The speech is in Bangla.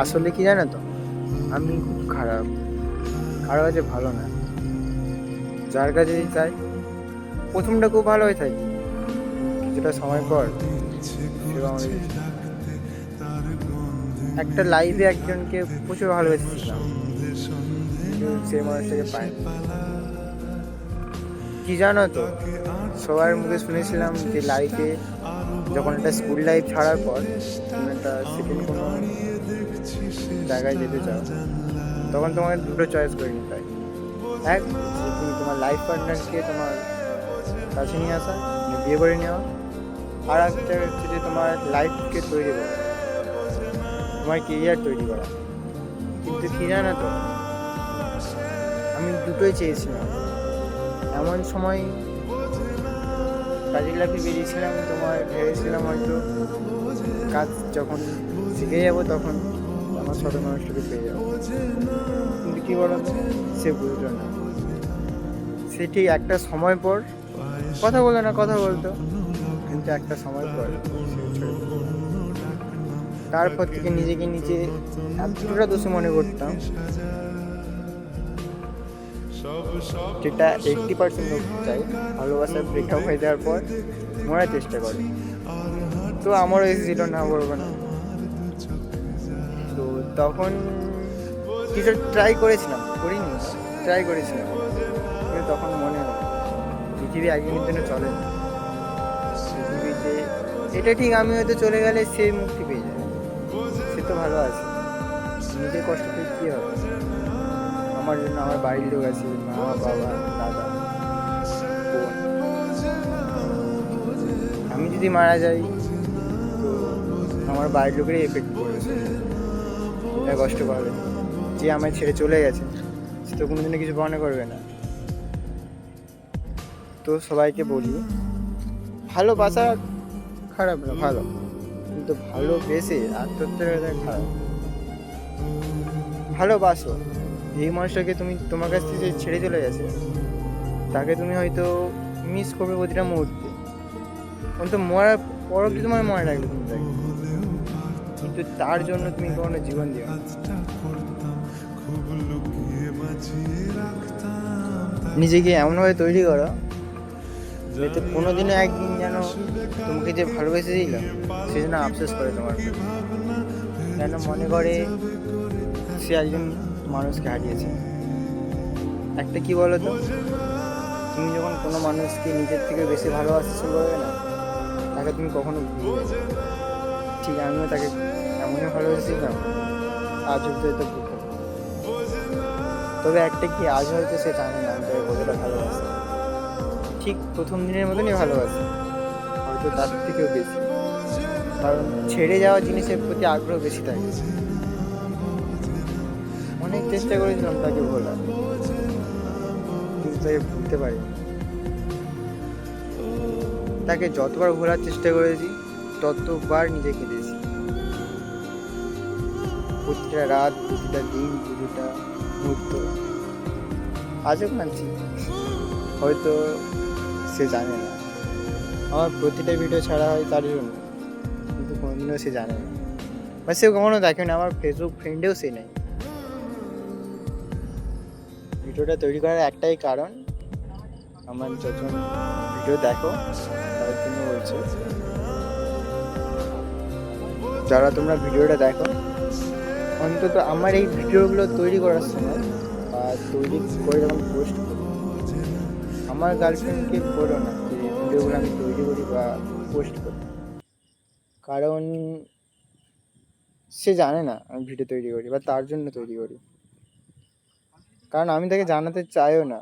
আসলে কি জানো তো, আমি খুব খারাপ, কারো কাছে ভালো না। যার কাছে চাই প্রথমটা খুব ভালো হয়ে থাকে, কিছুটা সময় পর সেও আমাদের একটা লাইফে একজনকে প্রচুর ভালোবেসেছিলাম, কিন্তু সেই মানুষটাকে পাইনি। কি জানো তো, সবার মুখে শুনেছিলাম যে লাইফে যখন একটা স্কুল লাইফ ছাড়ার পর তুমি একটা সেকেন্ড কোনো জায়গায় যেতে চাও, তখন তোমাকে দুটো চয়েস করে নিতে হয়। এক, যে তুমি তোমার লাইফ পার্টনারকে তোমার কাছে নিয়ে আসা, মানে বিয়ে করে নেওয়া। আর একটা হচ্ছে যে তোমার লাইফকে তৈরি করা, তোমার কেরিয়ার তৈরি করা। কিন্তু কি জানো তো, আমি দুটোই চেয়েছিলাম। এমন সময় কাজের লাইফে বেরিয়েছিলাম, তোমার ভেবেছিলাম হয়তো কাজ যখন শিখে যাবো তখন আমার সাথে মানুষটাকে পেয়ে যাবো। কিন্তু কি বলতো, সে বুঝলো না। সে ঠিক একটা সময় পর কথা বলতো না, কথা বলতো, কিন্তু একটা সময় পর সে ছেড়ে দিল। তারপর থেকে নিজেকে নিজে এতটা দোষী মনে করতাম, যেটা 80% লোক চাই ভালোবাসার ব্রেকআপ হয়ে যাওয়ার পর মরার চেষ্টা করে। তো আমারও এসেছিল, না বলবো না। তো তখন কিছু ট্রাই করেছিলাম, করিনি, ট্রাই করেছিলাম, কিন্তু তখন মনে হলো পৃথিবী একদিনের জন্য চলে না। পৃথিবীতে এটা ঠিক, আমি হয়তো চলে গেলে সে মুক্তি পেয়ে যাবে, সে তো ভালো আছে। নিজের কষ্ট পেয়ে কী হবে? আমার জন্য আমার বাড়ির লোক আছে, মা, বাবা, দাদা, বোন। আমি যদি মারা যাই তো আমার বাড়ির লোকেরই এফেক্ট পড়বে, এটা কষ্ট পাবে। যে আমায় ছেড়ে চলে গেছে সে তো কোনোদিনও কিছু মনে করবে না। তো সবাইকে বলি, ভালোবাসা খারাপ না, ভালো, কিন্তু ভালোবেসে আত্মহত্যা করা খারাপ। ভালোবাসো, এই মানুষটাকে তুমি তোমার কাছ থেকে যে ছেড়ে চলে গেছে তাকে তুমি হয়তো মিস করবে প্রতিটা মুহূর্তে, অন্তত মরার পরও কি তোমার মনে রাখবে তুমি তাকে, কিন্তু তার জন্য তুমি কখনো জীবন দিও না। নিজেকে এমনভাবে তৈরি করো যাতে কোনোদিনও একদিন যেন তোমাকে যে ভালোবেসেছিল সে যেন আফসোস করে তোমার প্রতি, যেন মনে করে সে একজন মানুষকে হারিয়েছে। একটা কি বলো তো, তুমি যখন কোনো মানুষকে নিজের থেকে বেশি ভালোবাসতে শুরু করবে না, তাকে তুমি কখনো ভুলবে না। ঠিক আমিও তাকে এমনই ভালোবেসেছিলাম, আজ অব্দি হয়তো ভুলতে পারি। তবে একটা কি, আজ হয়তো সে জানে না আমি তাকে কতটা ভালোবাসি। ঠিক প্রথম দিনের মতনই ভালোবাসি, হয়তো তার থেকেও বেশি, কারণ ছেড়ে যাওয়া জিনিসের প্রতি আগ্রহ বেশি থাকে। অনেক চেষ্টা করেছিলাম তাকে ভোলার, কিন্তু তাকে ভুলতে পারিনি। তাকে যতবার ভোলার চেষ্টা করেছি ততবার নিজে কেঁদেছি। প্রতিটা রাত, প্রতিটা দিন, প্রতিটা মুহূর্ত। আজও কাঁদছি, হয়তো সে জানে না আমার প্রতিটা ভিডিও ছাড়া হয় তার জন্য, কিন্তু কোনোদিনও সে জানে না, বা সে কখনো দেখে না। আমার ফেসবুক ফ্রেন্ডেও সে নেই। ভিডিওটা তৈরি করার একটাই কারণ, আমার যখন ভিডিও দেখো তাদের জন্য বলছি, যারা তোমরা ভিডিওটা দেখো, অন্তত আমার এই ভিডিওগুলো তৈরি করার সময় বা তৈরি করে যখন পোস্ট করি, আমার গার্লফ্রেন্ডকে বলো না যে ভিডিওগুলো আমি তৈরি করি বা পোস্ট করি, কারণ সে জানে না আমি ভিডিও তৈরি করি বা তার জন্য তৈরি করি। কারণ আমি তাকে জানাতে চাইও না